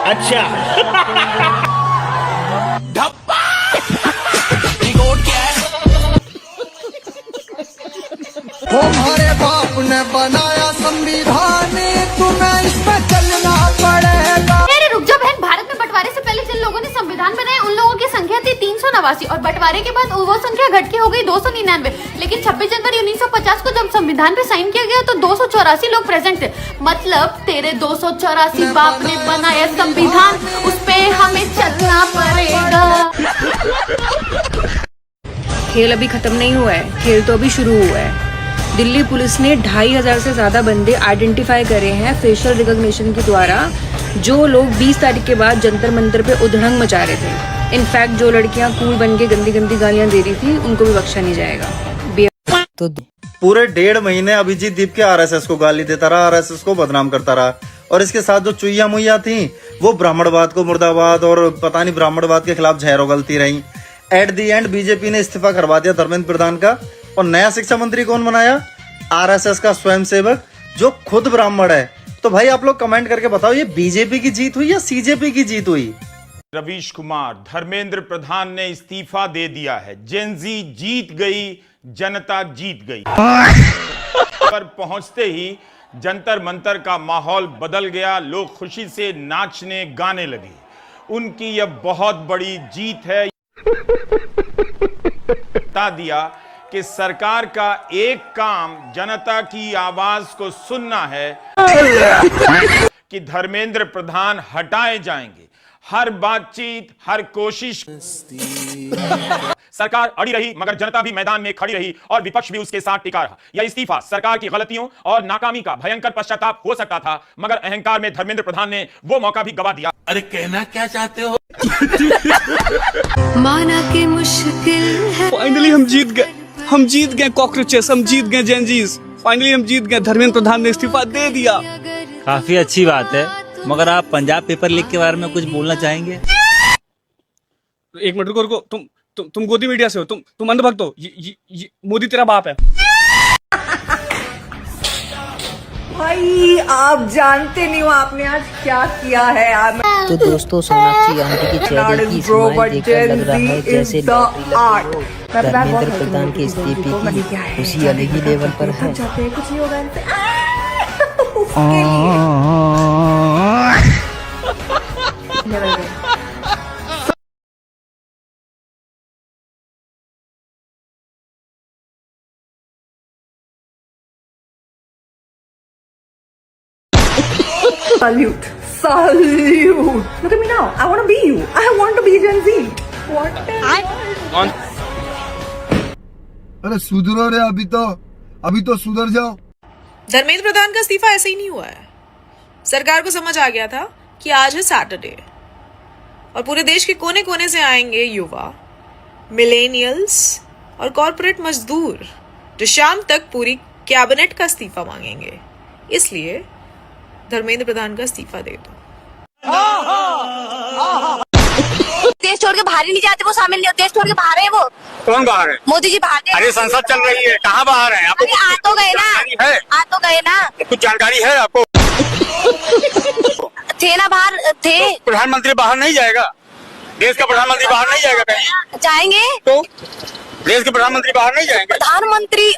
अच्छा। हमारे बाप ने बनाया संविधान, तुम्हें इसमें चलना पड़ेगा। अरे रुक जा बहन, भारत में बंटवारे से पहले जिन लोगों ने संविधान बनाया उन लोगों की संख्या थी 389 और बंटवारे के बाद वो संख्या घट के हो गई 299। लेकिन 26 जनवरी 1950 को जब संविधान पे साइन किया गया तो 284 लोग प्रेजेंट थे। मतलब तेरे 284 बाप ने बनाया संविधान, उस पे हमें चलना पड़ेगा। खेल अभी खत्म नहीं हुआ है, खेल तो अभी शुरू हुआ है। दिल्ली पुलिस ने 2500 से ज्यादा बंदे आइडेंटिफाई करे हैं फेशियल रिकॉग्निशन के द्वारा, जो लोग 20 तारीख के बाद जंतर मंतर पे उधड़ंग मचा रहे थे। इनफैक्ट जो लड़कियां कूल बन के गंदी गंदी गालियां दे रही थी उनको भी बख्शा नहीं जाएगा। तो पूरे 1.5 महीने अभिजीत दीप के आरएसएस को गाली देता रहा, आरएसएस को बदनाम करता रहा, और इसके साथ जो चुईया मुइया थी वो ब्राह्मणवाद को मुर्दाबाद और पता नहीं ब्राह्मणवाद के खिलाफ जहर उगलती रही। एट दी एंड बीजेपी ने इस्तीफा करवा दिया धर्मेंद्र प्रधान का, और नया शिक्षा मंत्री कौन बनाया? आरएसएस का स्वयंसेवक जो खुद ब्राह्मण है। तो भाई आप लोग कमेंट करके बताओ, ये बीजेपी की जीत हुई या सीजेपी की जीत हुई? रवीश कुमार, धर्मेंद्र प्रधान ने इस्तीफा दे दिया है। जेनजी जीत गई, जनता जीत गई। पर पहुंचते ही जंतर मंतर का माहौल बदल गया, लोग खुशी से नाचने गाने लगे। उनकी यह बहुत बड़ी जीत है। बता दिया कि सरकार का एक काम जनता की आवाज को सुनना है कि धर्मेंद्र प्रधान हटाए जाएंगे। हर बातचीत, हर कोशिश, सरकार अड़ी रही मगर जनता भी मैदान में खड़ी रही और विपक्ष भी उसके साथ टिका रहा। यह इस्तीफा सरकार की गलतियों और नाकामी का भयंकर पश्चाताप हो सकता था, मगर अहंकार में धर्मेंद्र प्रधान ने वो मौका भी गवा दिया। अरे कहना क्या चाहते हो? माना कि मुश्किल है। फाइनली हम जीत गए कॉकरोचेस, हम जीत गए जेनजीज, फाइनली हम जीत गए। धर्मेंद्र प्रधान ने इस्तीफा दे दिया। काफी अच्छी बात है, मगर आप पंजाब पेपर लीक के बारे में कुछ बोलना चाहेंगे? एक मिनट रुको, तुम गोदी मीडिया से हो, तुम अंधभक्त हो। ये मोदी तेरा बाप है। भाई आप जानते नहीं हो आपने आज क्या किया है यार। तो दोस्तों, सोनाक्षी आंटी की चेहरे की स्माइल देखकर लग रहा है जैसे लॉटरी लगी हो। धर्मेंद्र प्रधान के इस्तीफे की खुशी अलग ही लेवल पर है। कुछ नहीं होगा इनसे। Salute. Look at me now. I want to be you. I want to be Gen Z. What? अरे सुधरो रे, अभी तो सुधर जाओ। धर्मेंद्र प्रधान का इस्तीफा ऐसे ही नहीं हुआ है। सरकार को समझ आ गया था कि आज है सैटरडे और पूरे देश के कोने कोने से आएंगे युवा, मिलेनियल्स और कॉर्पोरेट मजदूर, जो शाम तक पूरी कैबिनेट का इस्तीफा मांगेंगे। इसलिए धर्मेंद्र प्रधान का इस्तीफा दे दो। देश छोड़ के बाहर ही नहीं जाते, वो शामिल नहीं होते। देश छोड़ के बाहर है वो। कौन बाहर है? मोदी जी बाहर है। अरे संसद चल रही है, कहाँ बाहर है? आपको आ तो गए ना, कुछ जानकारी है आपको? थे ना बाहर थे। प्रधानमंत्री बाहर नहीं जाएगा? देश का प्रधानमंत्री बाहर नहीं जाएगा कहीं? जाएंगे तो देश के प्रधानमंत्री बाहर नहीं जाएंगे? प्रधानमंत्री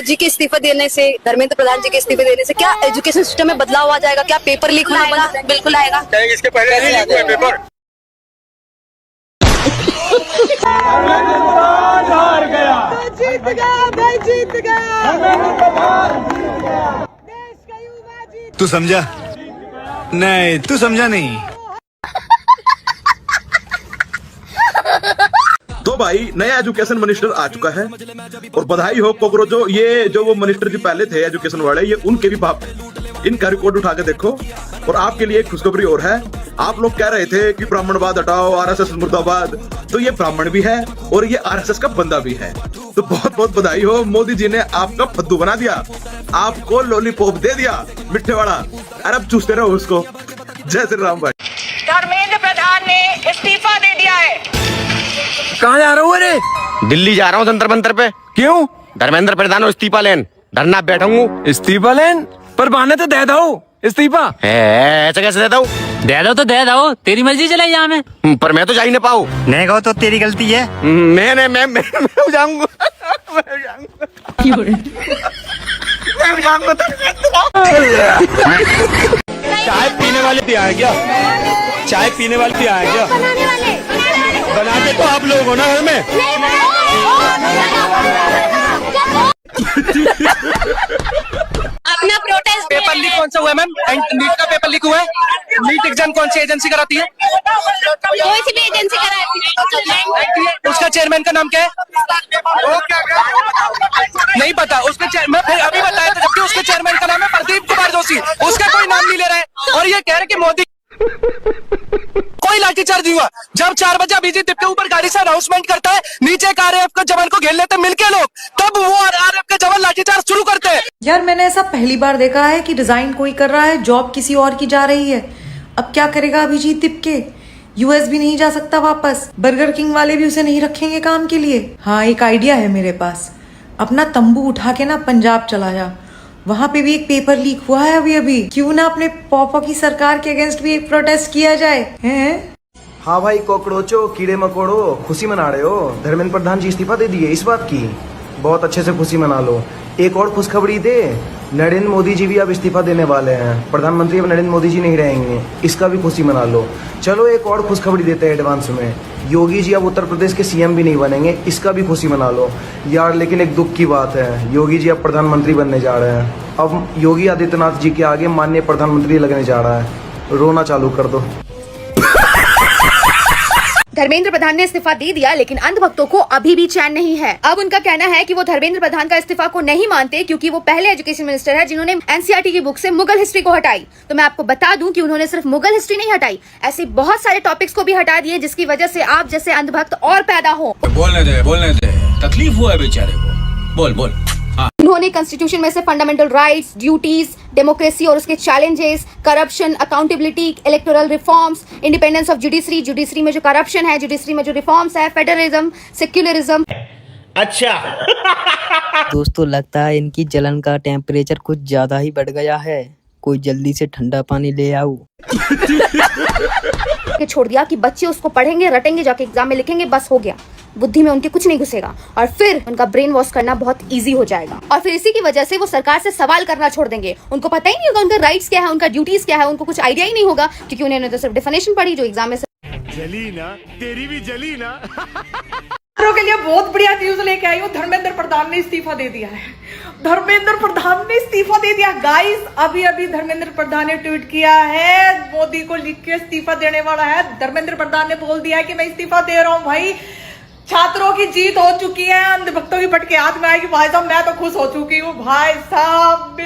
जी के इस्तीफे देने से, धर्मेंद्र प्रधान जी के इस्तीफे देने से क्या एजुकेशन सिस्टम में बदलाव आ जाएगा? क्या पेपर लीक होना बंद? बिल्कुल आएगा। इसके पहले नहीं लीक हुए पेपर? जीत गया। तू समझा नहीं, तू समझा नहीं। तो भाई नया एजुकेशन मिनिस्टर आ चुका है और बधाई हो कोकरोचो। ये जो वो मिनिस्टर जी पहले थे एजुकेशन वाले, ये उनके भी बाप है। इनका रिकॉर्ड उठा के देखो। और आपके लिए एक खुशखबरी और है। आप लोग कह रहे थे कि ब्राह्मणवाद हटाओ, आरएसएस मुर्दाबाद, तो ये ब्राह्मण भी है और ये आरएसएस का बंदा भी है। तो बहुत बहुत बधाई हो, मोदी जी ने आपका फद्दू बना दिया, आपको लॉलीपॉप दे दिया मिठे वाला। अरे अब चूसते रहो उसको। जय श्री राम भाई। धर्मेंद्र प्रधान ने इस्तीफा दे दिया है। कहाँ जा रहा हूँ? अरे दिल्ली जा रहा हूँ जंतर मंतर पे। क्यों? धर्मेंद्र प्रधान इस्तीफा लेन धरना बैठा हूँ। इस्तीफा लेन पर बहाने तो दे दो। इस्तीफा ऐसा कैसे देता हूँ? दे दो तो दे दो, तेरी मर्जी चले जा में। पर मैं तो जा ही ना पाऊँ। नहीं कहो तो तेरी गलती है। मैं जाऊंगा। चाय पीने वाले भी आए क्या? चाय पीने वाले भी आए क्या? बनाते तो आप लोग हो ना घर में। अपना प्रोटेस्ट पेपर लीक कौन सा हुआ है मैम? नीट का पेपर लीक हुआ है? नीट एग्जाम कौन सी एजेंसी कराती है? कोई सी भी एजेंसी कराती। उसका चेयरमैन का नाम क्या है? नहीं पता। उसके चेयरमैन फिर अभी बताया था, जबकि उसके चेयरमैन का नाम है प्रदीप कुमार जोशी। उसका कोई नाम नहीं ले रहा है और ये कह रहे कि मोदी कोई लाठीचार्ज नहीं हुआ। जब 4 बजे अभिजीत दीप के ऊपर गाड़ी से अनाउंसमेंट करता है, नीचे एक आरएएफ का जवान को घेर लेते मिलके लोग, तब वो आरएएफ का जवान लाठीचार्ज शुरू करते हैं। यार मैंने ऐसा पहली बार देखा है कि डिजाइन कोई कर रहा है, जॉब किसी और की जा रही है। अब क्या करेगा अभिजीत दीपके? यूएस भी नहीं जा सकता वापस, बर्गर किंग वाले भी उसे नहीं रखेंगे काम के लिए। हाँ एक आइडिया है मेरे पास, अपना तंबू उठा के ना पंजाब चला जा, वहां पे भी एक पेपर लीक हुआ है अभी। क्यों ना अपने पॉपा की सरकार के अगेंस्ट भी एक प्रोटेस्ट किया जाए, हैं? हाँ भाई कॉकरोचो कीड़े मकोड़ो, खुशी मना रहे हो? धर्मेंद्र प्रधान जी इस्तीफा दे दिए, इस बात की बहुत अच्छे से खुशी मना लो। एक और खुशखबरी दे, नरेंद्र मोदी जी भी अब इस्तीफा देने वाले हैं, प्रधानमंत्री अब नरेंद्र मोदी जी नहीं रहेंगे, इसका भी खुशी मना लो। चलो एक और खुशखबरी देते हैं एडवांस में, योगी जी अब उत्तर प्रदेश के सीएम भी नहीं बनेंगे, इसका भी खुशी मना लो यार। लेकिन एक दुख की बात है, योगी जी अब प्रधानमंत्री बनने जा रहे हैं। अब योगी आदित्यनाथ जी के आगे माननीय प्रधानमंत्री लगने जा रहा है, रोना चालू कर दो। धर्मेंद्र प्रधान ने इस्तीफा दे दिया, लेकिन अंधभक्तों को अभी भी चैन नहीं है। अब उनका कहना है कि वो धर्मेंद्र प्रधान का इस्तीफा को नहीं मानते, क्योंकि वो पहले एजुकेशन मिनिस्टर है जिन्होंने एनसीईआरटी की बुक से मुगल हिस्ट्री को हटाई। तो मैं आपको बता दूं कि उन्होंने सिर्फ मुगल हिस्ट्री नहीं हटाई, ऐसे बहुत सारे टॉपिक्स को भी हटा दिए, जिसकी वजह से आप जैसे अंधभक्त और पैदा हो। बोलने दे, तकलीफ हुआ है बेचारे को, बोल। उन्होंने कॉन्स्टिट्यूशन में से फंडामेंटल राइट्स, ड्यूटीज, डेमोक्रेसी और उसके challenges, corruption, accountability, electoral reforms, independence of judiciary में जो करप्शन है, जुडिशरी में जो रिफॉर्म्स है, फेडरलिज्म, सेक्युलरिज्म। अच्छा दोस्तों लगता है इनकी जलन का टेम्परेचर कुछ ज्यादा ही बढ़ गया है, कोई जल्दी से ठंडा पानी ले आओ। छोड़ दिया कि बच्चे उसको पढ़ेंगे, रटेंगे, जाके एग्जाम में लिखेंगे, बस हो गया, बुद्धि में उनके कुछ नहीं घुसेगा और फिर उनका ब्रेन वॉश करना बहुत इजी हो जाएगा। और फिर इसी की वजह से वो सरकार से सवाल करना छोड़ देंगे। उनको पता ही नहीं होगा उनका राइट्स क्या है, उनका ड्यूटीज क्या है, उनको कुछ आइडिया ही नहीं होगा, क्योंकि उन्होंने तो सिर्फ डेफिनेशन पढ़ी जो एग्जाम में। जली ना, तेरी भी जली ना। के लिए बहुत बढ़िया न्यूज लेके आई हूँ, धर्मेंद्र प्रधान ने इस्तीफा दे दिया है। धर्मेंद्र प्रधान ने इस्तीफा दे दिया गाइस। अभी धर्मेंद्र प्रधान ने ट्वीट किया है, मोदी को लिख के इस्तीफा देने वाला है। धर्मेंद्र प्रधान ने बोल दिया है कि मैं इस्तीफा दे रहा हूँ। भाई छात्रों की जीत हो चुकी है, अंधभक्तों की पटके हाथ में आएगी। भाई साहब मैं तो खुश हो चुकी हूँ। भाई साहब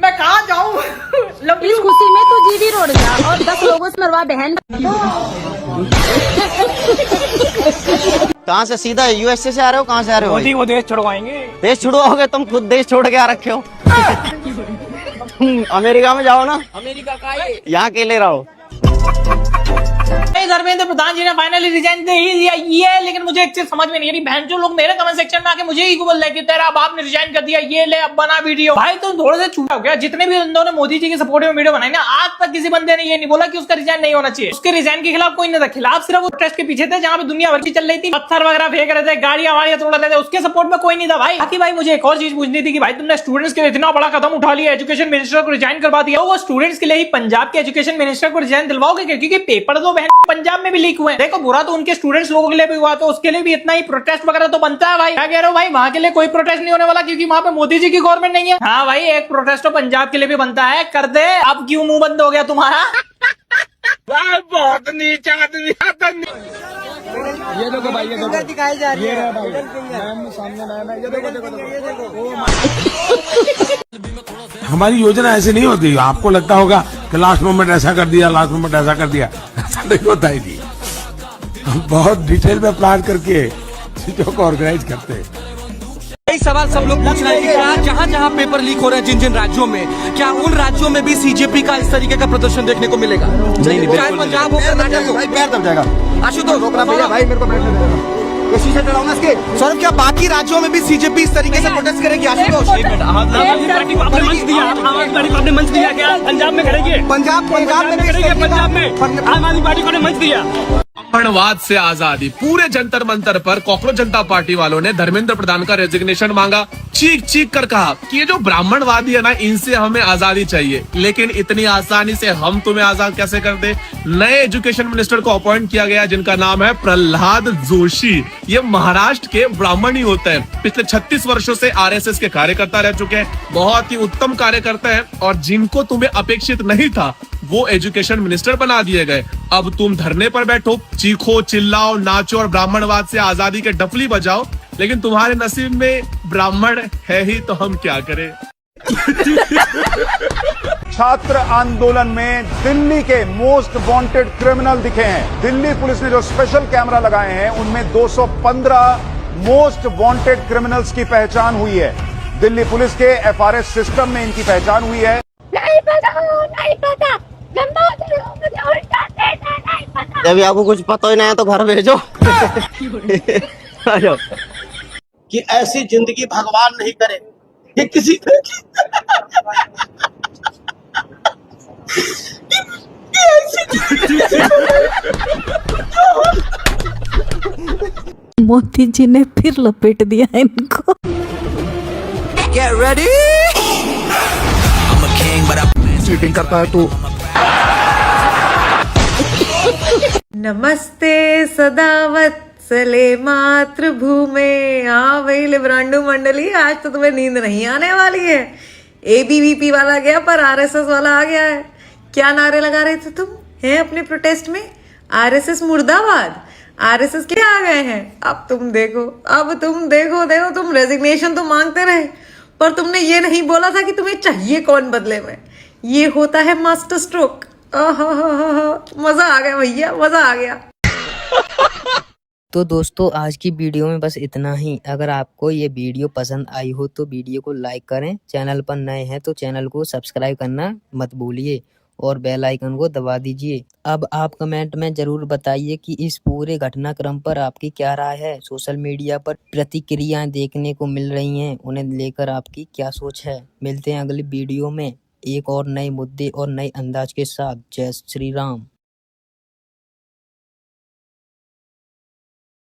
मैं कहाँ जाऊँ? इस खुशी में तू जीडी रोड जा और 10 लोगों से मरवा बहन। कहाँ से? सीधा यूएसए से आ रहे हो? कहाँ से आ रहे हो? मोदी को देश छुड़वाएंगे। देश छुड़वाओगे? तुम खुद देश छोड़ के आ रखे हो। तुम अमेरिका में जाओ ना। अमेरिका का यहाँ के ले रहा हो। धर्मेंद्र प्रधान जी ने फाइनली रिजाइन दे ही दिया ये, लेकिन मुझे एक चीज समझ में नहीं आ रही, बहन जो लोग मेरे कमेंट सेक्शन में आके मुझे ही बोल रहे कि तेरा बाप ने रिजाइन कर दिया, ये ले अब बना वीडियो। भाई तुम थोड़े से छूटा हो गया। जितने भी बंदों ने मोदी जी के सपोर्ट में वीडियो बनाई ना, आज तक किसी बंदे ने ये नहीं बोला कि उसका रिजाइन नहीं होना चाहिए। उसके रिजाइन के खिलाफ कोई नहीं था, खिलाफ सिर्फ वो प्रोटेस्ट के पीछे थे जहाँ पे दुनिया भर की चल रही थी, पत्थर वगैरह फेंक रहे थे, गाड़ियां वाड़ियां तोड़ रहे थे, उसके सपोर्ट में कोई नहीं था भाई। बाकी भाई मुझे एक और चीज पूछनी थी कि भाई तुमने स्टूडेंट्स के लिए इतना बड़ा कदम उठा लिया, एजुकेशन मिनिस्टर को रिजाइन करवा दिया, वो स्टूडेंट्स के लिए ही पंजाब के एजुकेशन मिनिस्टर को रिजाइन दिलवाओगे? क्योंकि पेपर तो बहन पंजाब में भी लीक हुए। देखो बुरा तो उनके स्टूडेंट्स लोगों के लिए भी हुआ, तो उसके लिए भी इतना ही प्रोटेस्ट वगैरह तो बनता है भाई। क्या कह रहे हो भाई? वहां के लिए कोई प्रोटेस्ट नहीं होने वाला क्योंकि वहां पे मोदी जी की गवर्नमेंट नहीं है। हाँ भाई एक प्रोटेस्ट तो पंजाब के लिए भी बनता है, कर दे। अब क्यों मुंह बंद हो गया तुम्हारा? बहुत नीचा आदमी। ये देखो भाई, ये देखो दिखाई जा रही है भाई। ये देखो हमारी योजना ऐसे नहीं होती। आपको लगता होगा कि लास्ट मोमेंट ऐसा कर दिया, लास्ट मोमेंट ऐसा कर दिया, ऐसा नहीं होता ही नहीं। हम बहुत डिटेल में प्लान करके चीजों को ऑर्गेनाइज करते हैं। यही सवाल सब लोग पूछ रहे हैं कि क्या जहाँ जहाँ पेपर लीक हो रहे हैं जिन जिन राज्यों में, क्या उन राज्यों में भी सीजेपी का इस तरीके का प्रदर्शन देखने को मिलेगा? नहीं, चाहे पंजाब हो, कर्नाटक हो, भाई पैर दब जाएगा। आशुतोष रोकना भैया, भाई मेरे को बैठने दे। ये शीशे चढ़ाओ इसके। सौरभ, क्या बाकी राज्यों में भी सीजेपी इस तरीके से प्रोटेस्ट करेगी? आशुतोष, आपने मंच दिया, आम आदमी पार्टी को आपने मंच दिया क्या? पंजाब में करेंगे, पंजाब में करेंगे, पंजाब में आम आदमी पार्टी को मंच दिया। ब्राह्मणवाद से आजादी, पूरे जंतर मंतर पर कॉकरोच जनता पार्टी वालों ने धर्मेंद्र प्रधान का रेजिग्नेशन मांगा। चीख चीख कर कहा कि ये जो ब्राह्मणवादी है ना, इनसे हमें आजादी चाहिए। लेकिन इतनी आसानी से हम तुम्हें आजाद कैसे कर दे? नए एजुकेशन मिनिस्टर को अपॉइंट किया गया, जिनका नाम है प्रहलाद जोशी। ये महाराष्ट्र के ब्राह्मण ही होते हैं। पिछले 36 वर्षों से आरएसएस के कार्यकर्ता रह चुके हैं, बहुत ही उत्तम कार्यकर्ता है, और जिनको तुम्हें अपेक्षित नहीं था वो एजुकेशन मिनिस्टर बना दिए गए। अब तुम धरने पर बैठो, चीखो, चिल्लाओ, नाचो और ब्राह्मणवाद से आजादी के डफली बजाओ, लेकिन तुम्हारे नसीब में ब्राह्मण है ही तो हम क्या करें। छात्र आंदोलन में दिल्ली के मोस्ट वांटेड क्रिमिनल दिखे हैं। दिल्ली पुलिस ने जो स्पेशल कैमरा लगाए हैं उनमें 215 मोस्ट वांटेड क्रिमिनल्स की पहचान हुई है। दिल्ली पुलिस के एफआरएस सिस्टम में इनकी पहचान हुई है। नहीं पता जब आपको कुछ पता ही नहीं है तो घर भेजो। कि ऐसी जिंदगी भगवान नहीं करे कि किसी मोदी जी ने फिर लपेट दिया इनको। Get ready! चीटिंग करता है तू। नमस्ते सदावत्सले मातृभूमे। हाँ भाई लिब्रांडू मंडली, आज तो तुम्हें नींद नहीं आने वाली है। एबीवीपी वाला गया पर आरएसएस वाला आ गया है। क्या नारे लगा रहे थे तुम हैं अपने प्रोटेस्ट में? आरएसएस मुर्दाबाद, आरएसएस के आ गए हैं। अब तुम देखो, देखो तुम रेजिग्नेशन तो मांगते रहे, पर तुमने ये नहीं बोला था कि तुम्हें चाहिए कौन बदले में। ये होता है मास्टर स्ट्रोक। मजा आ गया भैया, मजा आ गया। तो दोस्तों आज की वीडियो में बस इतना ही। अगर आपको ये वीडियो पसंद आई हो तो वीडियो को लाइक करें, चैनल पर नए हैं तो चैनल को सब्सक्राइब करना मत भूलिए और बेल आइकन को दबा दीजिए। अब आप कमेंट में जरूर बताइए कि इस पूरे घटनाक्रम पर आपकी क्या राय है। सोशल मीडिया पर प्रतिक्रियाएं देखने को मिल रही हैं, उन्हें लेकर आपकी क्या सोच है। मिलते हैं अगली वीडियो में एक और नए मुद्दे और नए अंदाज के साथ। जय श्री राम।